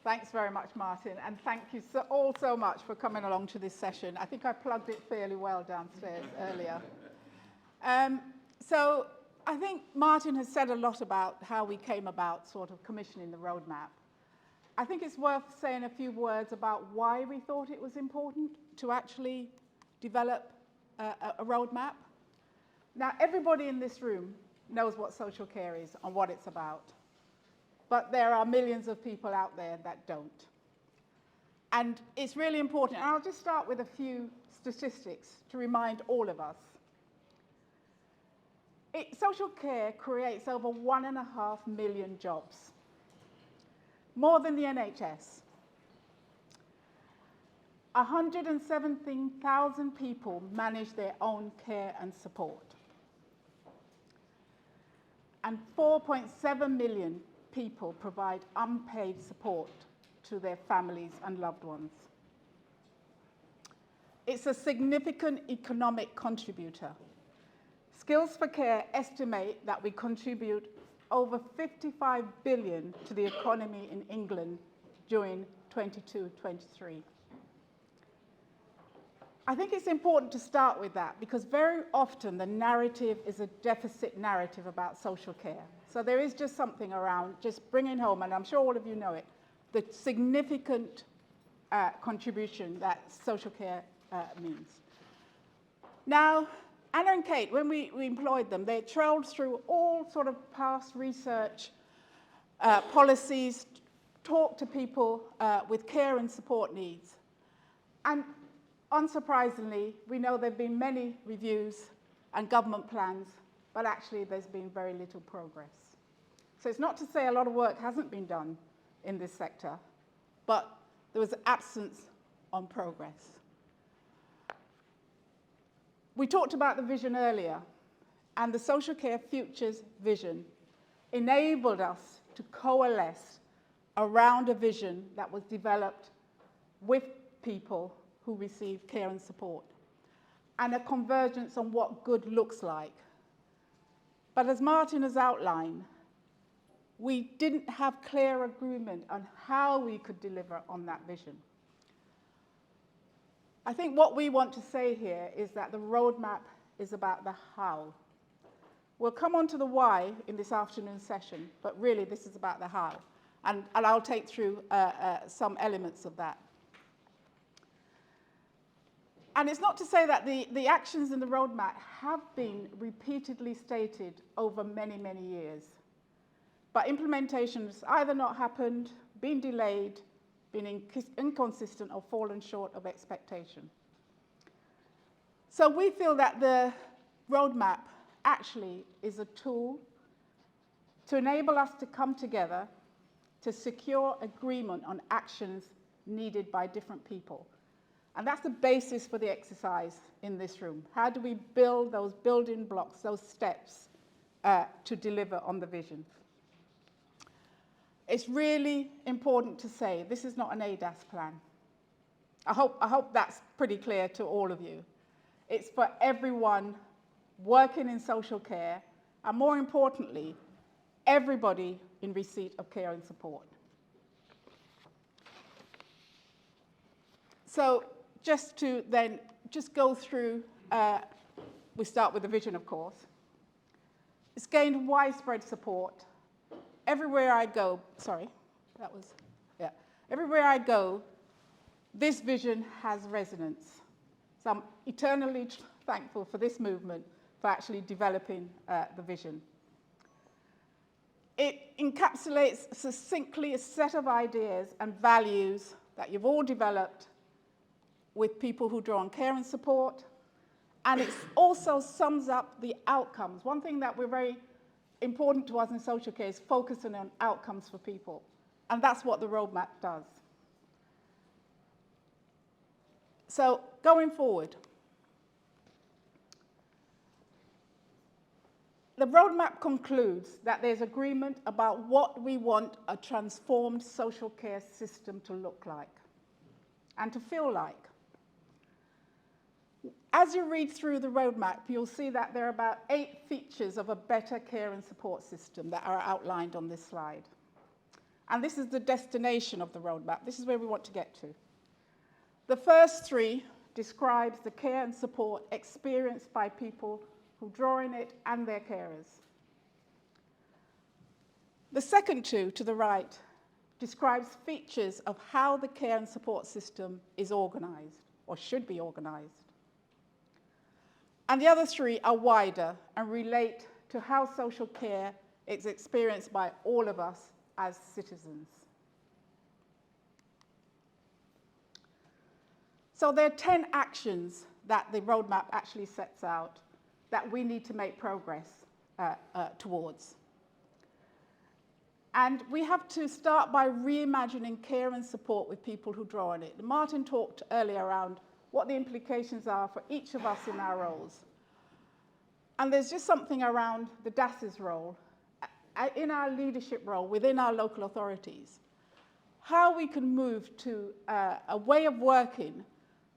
Thanks very much, Martin, and thank you all so much for coming along to this session. I think I plugged it fairly well downstairs earlier. So I think Martin has said a lot about how we came about sort of commissioning the roadmap. I think it's worth saying a few words about why we thought it was important to actually develop a roadmap. Now, everybody in this room knows what social care is and what it's about. But there are millions of people out there that don't. And it's really important. And I'll just start with a few statistics to remind all of us. Social care creates over 1.5 million jobs, more than the NHS. 117,000 people manage their own care and support. And 4.7 million people provide unpaid support to their families and loved ones. It's a significant economic contributor. Skills for Care estimate that we contribute over 55 billion to the economy in England during 22-23. I think it's important to start with that because very often the narrative is a deficit narrative about social care. So there is just something around just bringing home, and I'm sure all of you know it, the significant contribution that social care means. Now, Anna and Kate, when we employed them, they trailed through all sort of past research, policies, talked to people with care and support needs. And unsurprisingly, we know there have been many reviews and government plans, but actually there's been very little progress. So it's not to say a lot of work hasn't been done in this sector, but there was absence on progress. We talked about the vision earlier, and the Social Care Futures vision enabled us to coalesce around a vision that was developed with people who receive care and support, and a convergence on what good looks like. But as Martin has outlined, we didn't have clear agreement on how we could deliver on that vision. I think what we want to say here is that the roadmap is about the how. We'll come on to the why in this afternoon session, but really this is about the how. And I'll take through some elements of that. And it's not to say that the actions in the roadmap have been repeatedly stated over many, many years. But implementation has either not happened, been delayed, been inconsistent, or fallen short of expectation. So we feel that the roadmap actually is a tool to enable us to come together to secure agreement on actions needed by different people. And that's the basis for the exercise in this room. How do we build those building blocks, those steps, to deliver on the vision? It's really important to say this is not an ADASS plan. I hope that's pretty clear to all of you. It's for everyone working in social care, and more importantly, everybody in receipt of care and support. So just to then go through, we start with the vision, of course. It's gained widespread support. Everywhere I go, everywhere I go, this vision has resonance. So I'm eternally thankful for this movement for actually developing the vision. It encapsulates succinctly a set of ideas and values that you've all developed with people who draw on care and support, and it also sums up the outcomes. One thing that we're very important to us in social care is focusing on outcomes for people, and that's what the roadmap does. So going forward, the roadmap concludes that there's agreement about what we want a transformed social care system to look like and to feel like. As you read through the roadmap, you'll see that there are about 8 features of a better care and support system that are outlined on this slide. And this is the destination of the roadmap. This is where we want to get to. The first three describes the care and support experienced by people who draw in it and their carers. The second two to the right describes features of how the care and support system is organized or should be organized. And the other three are wider and relate to how social care is experienced by all of us as citizens. So there are 10 actions that the roadmap actually sets out that we need to make progress towards. And we have to start by reimagining care and support with people who draw on it. Martin talked earlier around what the implications are for each of us in our roles. And there's just something around the ADASS's role, in our leadership role within our local authorities, how we can move to a way of working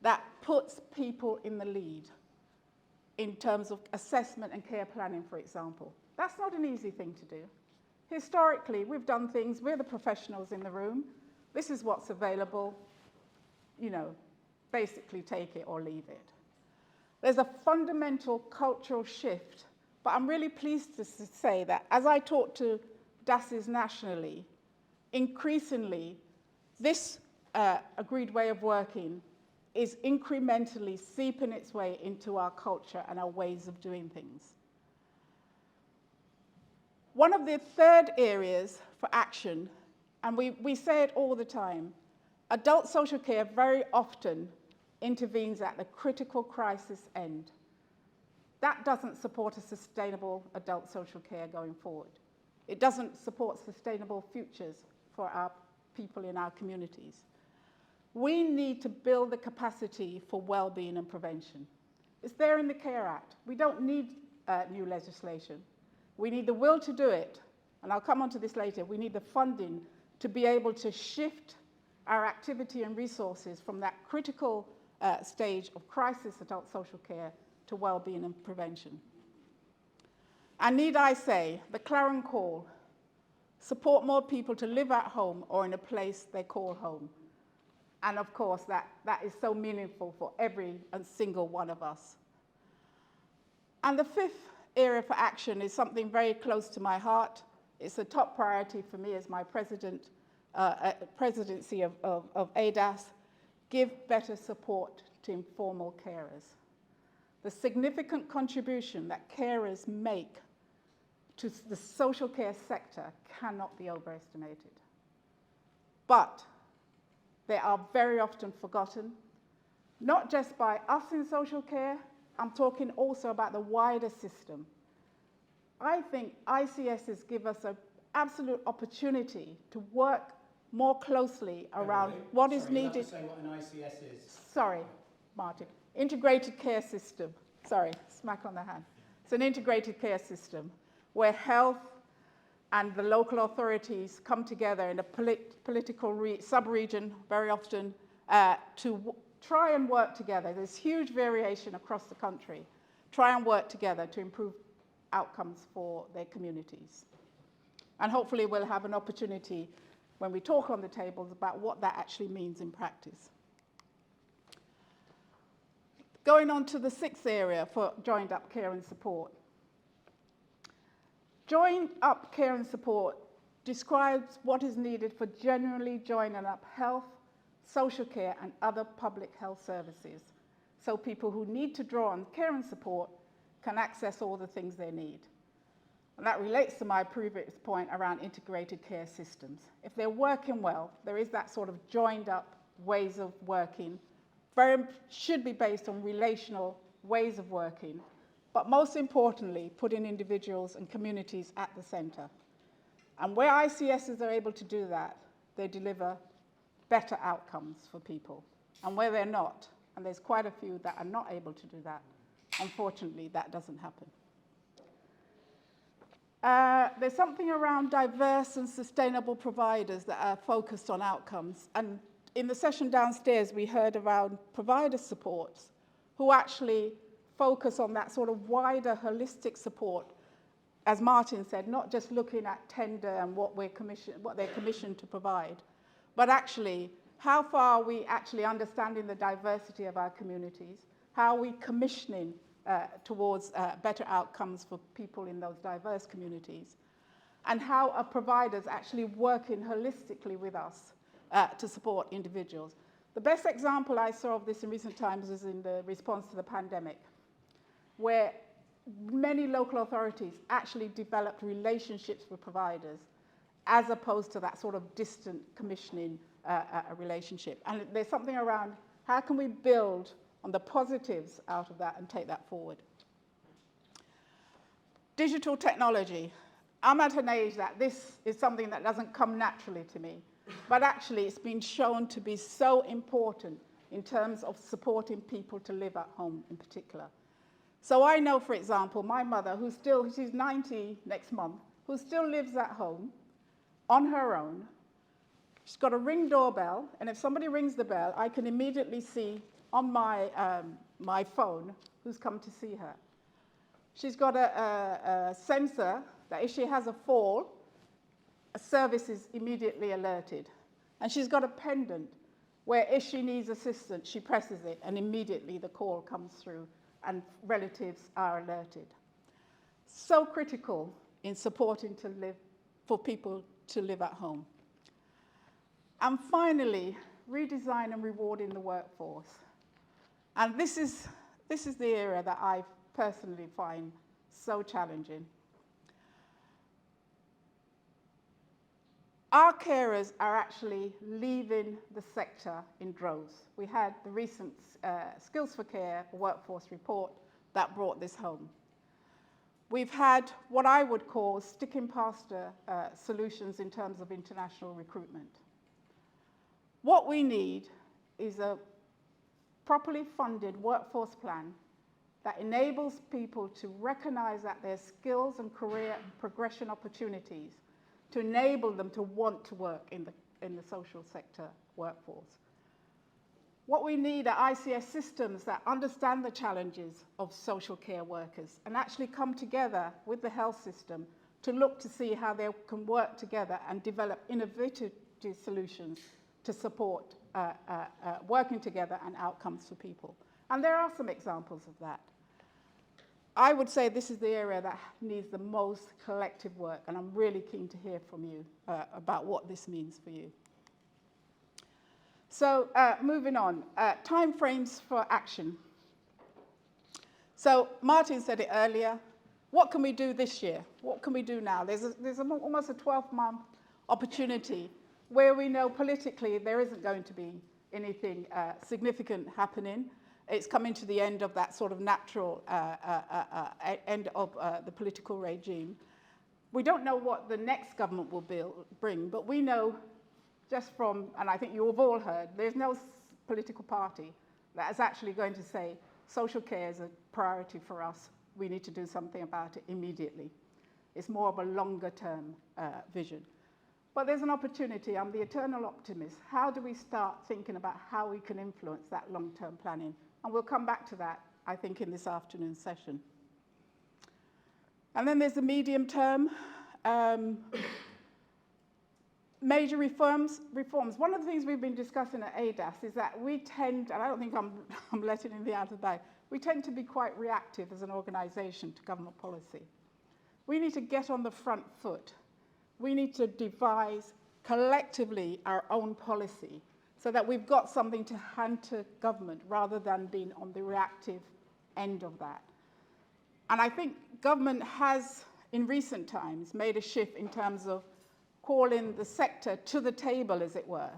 that puts people in the lead in terms of assessment and care planning, for example. That's not an easy thing to do. Historically, we've done things, we're the professionals in the room, this is what's available, you know, basically take it or leave it. There's a fundamental cultural shift, but I'm really pleased to say that as I talk to ADASS's nationally, increasingly, this agreed way of working is incrementally seeping its way into our culture and our ways of doing things. One of the third areas for action, and we say it all the time, adult social care very often intervenes at the critical crisis end. That doesn't support a sustainable adult social care going forward. It doesn't support sustainable futures for our people in our communities. We need to build the capacity for well-being and prevention. It's there in the Care Act. We don't need new legislation. We need the will to do it, and I'll come on to this later. We need the funding to be able to shift our activity and resources from that critical stage of crisis adult social care to well-being and prevention. And need I say, the clarion call, support more people to live at home or in a place they call home. And of course, that is so meaningful for every and single one of us. And the fifth area for action is something very close to my heart. It's a top priority for me as my presidency of ADASS. Give better support to informal carers. The significant contribution that carers make to the social care sector cannot be overestimated. But they are very often forgotten, not just by us in social care, I'm talking also about the wider system. I think ICSs give us an absolute opportunity to work more closely around what is needed. You have to say what an ICS is. Sorry, Martin. Integrated care system. Sorry, smack on the hand. It's an integrated care system where health and the local authorities come together in a political sub-region very often to try and work together. There's huge variation across the country. Try and work together to improve outcomes for their communities. And hopefully we'll have an opportunity when we talk on the tables about what that actually means in practice. Going on to the sixth area for joined up care and support. Joined up care and support describes what is needed for genuinely joining up health, social care and other public health services, so people who need to draw on care and support can access all the things they need. And that relates to my previous point around integrated care systems. If they're working well, there is that sort of joined up ways of working, should be based on relational ways of working, but most importantly, putting individuals and communities at the center. And where ICSs are able to do that, they deliver better outcomes for people. And where they're not, and there's quite a few that are not able to do that, unfortunately, that doesn't happen. There's something around diverse and sustainable providers that are focused on outcomes. And in the session downstairs, we heard around provider supports who actually focus on that sort of wider holistic support as Martin said, not just looking at tender and what they're commissioned to provide, but actually how far are we actually understanding the diversity of our communities, how are we commissioning towards better outcomes for people in those diverse communities, and how are providers actually working holistically with us to support individuals. The best example I saw of this in recent times is in the response to the pandemic, where many local authorities actually developed relationships with providers as opposed to that sort of distant commissioning relationship. And there's something around how can we build on the positives out of that and take that forward. Digital technology. I'm at an age that this is something that doesn't come naturally to me, but actually it's been shown to be so important in terms of supporting people to live at home in particular. So I know, for example, my mother, she's 90 next month, who still lives at home on her own. She's got a Ring doorbell, and if somebody rings the bell, I can immediately see on my phone who's come to see her. She's got a sensor that if she has a fall, a service is immediately alerted. And she's got a pendant where if she needs assistance, she presses it and immediately the call comes through and relatives are alerted. So critical in supporting for people to live at home. And finally, redesign and rewarding the workforce. And this is the area that I personally find so challenging. Our carers are actually leaving the sector in droves. We had the recent Skills for Care workforce report that brought this home. We've had what I would call sticking plaster solutions in terms of international recruitment. What we need is a properly funded workforce plan that enables people to recognize that their skills and career progression opportunities to enable them to want to work in the social sector workforce. What we need are ICS systems that understand the challenges of social care workers and actually come together with the health system to look to see how they can work together and develop innovative solutions to support working together and outcomes for people. And there are some examples of that. I would say this is the area that needs the most collective work, and I'm really keen to hear from you about what this means for you. So moving on, timeframes for action. So Martin said it earlier, what can we do this year? What can we do now? There's almost a 12-month opportunity where we know politically there isn't going to be anything significant happening. It's coming to the end of that sort of natural end of the political regime. We don't know what the next government will bring, but we know just from, and I think you have all heard, there's no political party that is actually going to say social care is a priority for us. We need to do something about it immediately. It's more of a longer term vision. But there's an opportunity. I'm the eternal optimist. How do we start thinking about how we can influence that long-term planning? And we'll come back to that, I think, in this afternoon's session. And then there's the medium term. Major reforms. One of the things we've been discussing at ADASS is that we tend, and I don't think I'm letting anything out of the bag, we tend to be quite reactive as an organisation to government policy. We need to get on the front foot. We need to devise collectively our own policy so that we've got something to hand to government rather than being on the reactive end of that. And I think government has, in recent times, made a shift in terms of calling the sector to the table, as it were.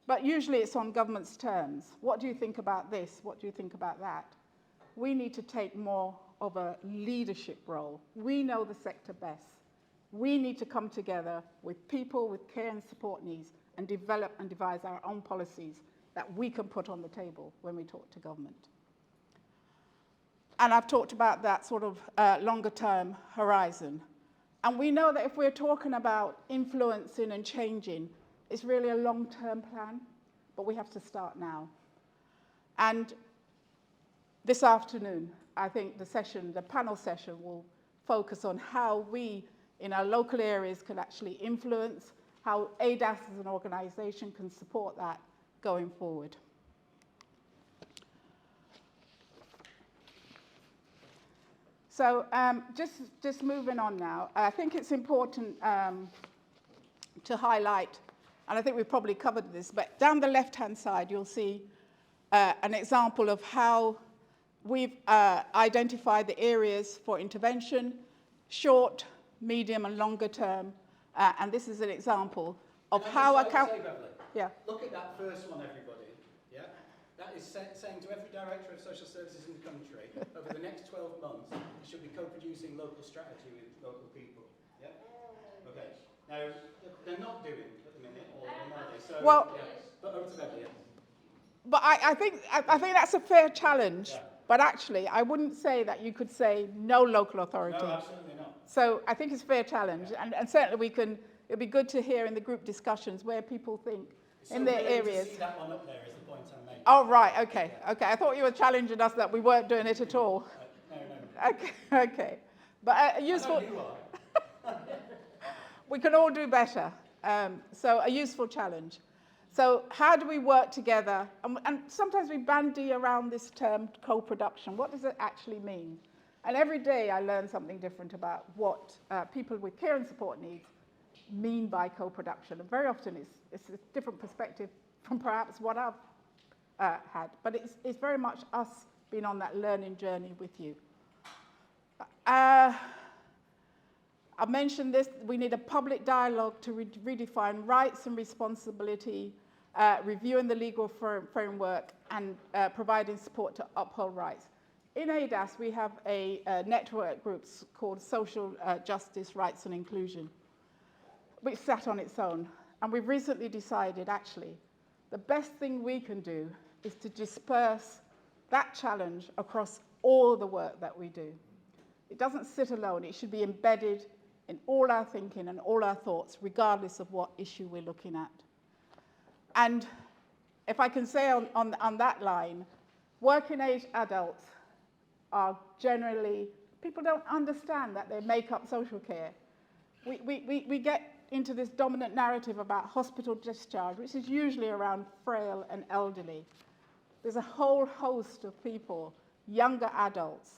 But usually it's on government's terms. What do you think about this? What do you think about that? We need to take more of a leadership role. We know the sector best. We need to come together with people with care and support needs and develop and devise our own policies that we can put on the table when we talk to government. And I've talked about that sort of longer term horizon. And we know that if we're talking about influencing and changing, it's really a long-term plan, but we have to start now. And this afternoon, I think the panel session will focus on how we in our local areas can actually influence, how ADASS as an organisation can support that going forward. So just moving on now, I think it's important to highlight, and I think we've probably covered this, but down the left-hand side you'll see an example of how we've identified the areas for intervention, short, medium and longer term, and this is an example of how Yeah. Look at that first one, everybody. Yeah, that is saying to every director of social services in the country, over the next 12 months, you should be co-producing local strategy with local people. Yeah. Okay. Now they're not doing it at the minute, or are they? So, well, yeah. But over to Beverley. Yeah. But I think that's a fair challenge. Yeah. But actually, I wouldn't say that you could say no local authority. No, absolutely not. So I think it's a fair challenge, yeah. and certainly it'd be good to hear in the group discussions where people think so in their areas. To see that one up there is the point I'm making. Oh, right, okay, okay. I thought you were challenging us that we weren't doing it at all. No. Okay, okay. But useful. I know you are. We can all do better. So a useful challenge. So how do we work together? And sometimes we bandy around this term co-production. What does it actually mean? And every day I learn something different about what people with care and support needs mean by co-production. And very often it's a different perspective from perhaps what I've had. But it's very much us being on that learning journey with you. I mentioned this, we need a public dialogue to redefine rights and responsibility, reviewing the legal framework and providing support to uphold rights. In ADASS, we have a network group called Social Justice, Rights and Inclusion, which sat on its own. And we've recently decided, actually, the best thing we can do is to disperse that challenge across all the work that we do. It doesn't sit alone. It should be embedded in all our thinking and all our thoughts, regardless of what issue we're looking at. And if I can say on that line, working age adults are generally, people don't understand that they make up social care. We get into this dominant narrative about hospital discharge, which is usually around frail and elderly. There's a whole host of people, younger adults,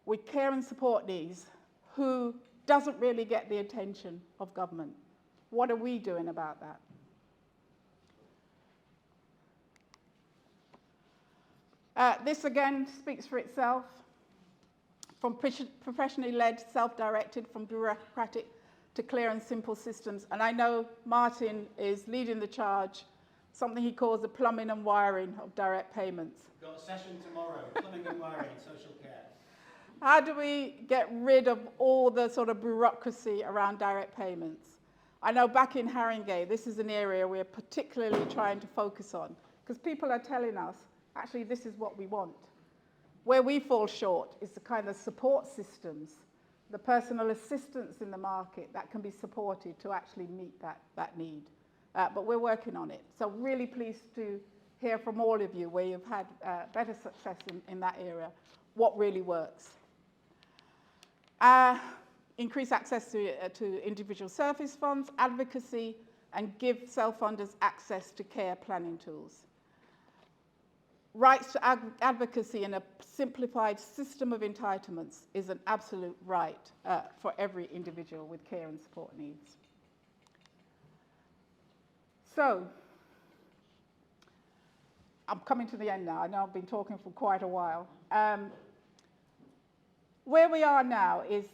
with care and support needs who doesn't really get the attention of government. What are we doing about that? This again speaks for itself. From professionally led, self-directed, from bureaucratic to clear and simple systems. And I know Martin is leading the charge, something he calls the plumbing and wiring of direct payments. We've got a session tomorrow, plumbing and wiring in social care. How do we get rid of all the sort of bureaucracy around direct payments? I know back in Haringey, this is an area we're particularly trying to focus on, because people are telling us, actually, this is what we want. Where we fall short is the kind of support systems, the personal assistance in the market that can be supported to actually meet that need. But we're working on it. So really pleased to hear from all of you where you've had better success in that area, what really works. Increase access to individual service funds, advocacy, and give self-funders access to care planning tools. Rights to advocacy in a simplified system of entitlements is an absolute right for every individual with care and support needs. So, I'm coming to the end now. I know I've been talking for quite a while. Where we are now is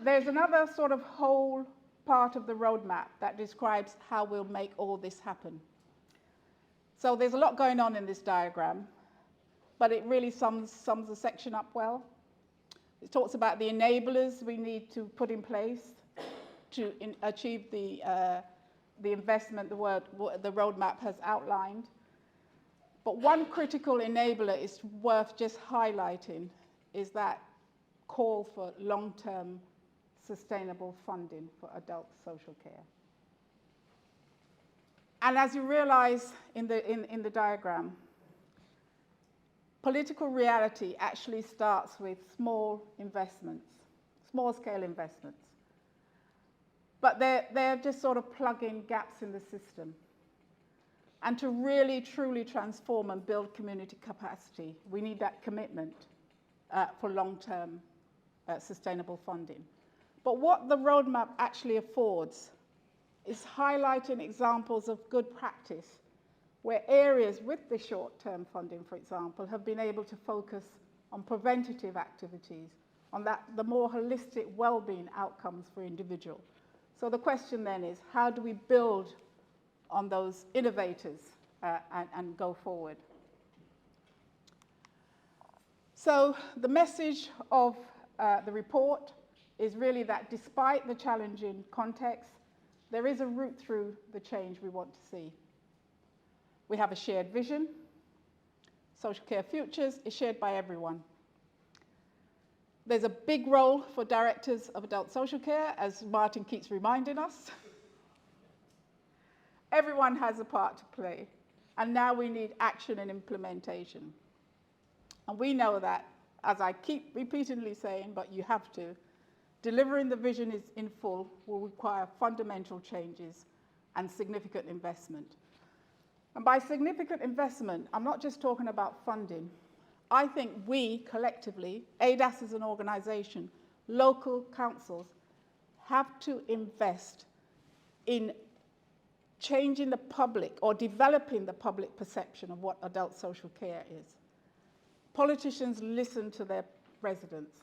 there's another sort of whole part of the roadmap that describes how we'll make all this happen. So there's a lot going on in this diagram, but it really sums the section up well. It talks about the enablers we need to put in place to achieve the investment the roadmap has outlined. But one critical enabler is worth just highlighting is that call for long-term sustainable funding for adult social care. And as you realize in the diagram, political reality actually starts with small investments, small-scale investments. But they're just sort of plugging gaps in the system. And to really, truly transform and build community capacity, we need that commitment for long-term sustainable funding. But what the roadmap actually affords is highlighting examples of good practice where areas with the short-term funding, for example, have been able to focus on preventative activities, on the more holistic well-being outcomes for individuals. So the question then is, how do we build on those innovators and go forward? So the message of the report is really that despite the challenging context, there is a route through the change we want to see. We have a shared vision. Social Care Futures is shared by everyone. There's a big role for directors of adult social care, as Martin keeps reminding us. Everyone has a part to play, and now we need action and implementation. And we know that, as I keep repeatedly saying, but you have to, delivering the vision is in full will require fundamental changes and significant investment. And by significant investment, I'm not just talking about funding. I think we collectively, ADASS as an organization, local councils, have to invest in changing the public or developing the public perception of what adult social care is. Politicians listen to their residents.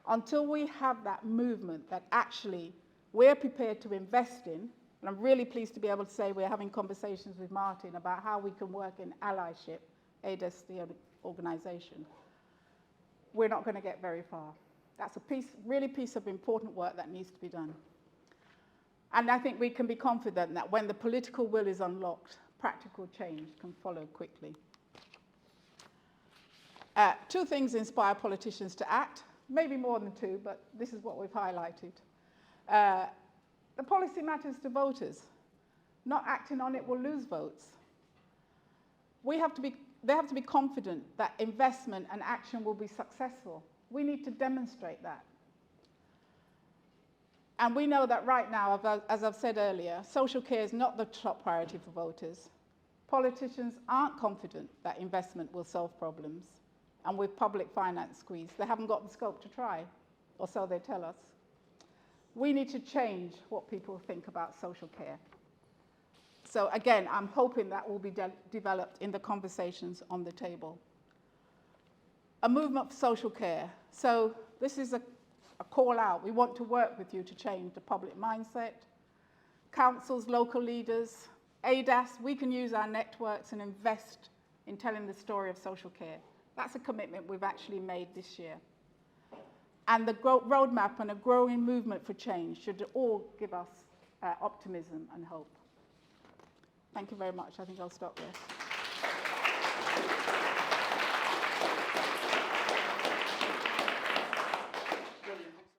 Until we have that movement that actually we're prepared to invest in, and I'm really pleased to be able to say we're having conversations with Martin about how we can work in allyship, ADASS, the organization, we're not going to get very far. That's a piece of important work that needs to be done. And I think we can be confident that when the political will is unlocked, practical change can follow quickly. Two things inspire politicians to act, maybe more than two, but this is what we've highlighted. The policy matters to voters. Not acting on it will lose votes. They have to be confident that investment and action will be successful. We need to demonstrate that. And we know that right now, as I've said earlier, social care is not the top priority for voters. Politicians aren't confident that investment will solve problems. And with public finance squeeze, they haven't got the scope to try, or so they tell us. We need to change what people think about social care. So again, I'm hoping that will be developed in the conversations on the table. A movement for social care. So this is a call out. We want to work with you to change the public mindset. Councils, local leaders, ADASS, we can use our networks and invest in telling the story of social care. That's a commitment we've actually made this year. And the roadmap and a growing movement for change should all give us optimism and hope. Thank you very much. I think I'll stop there.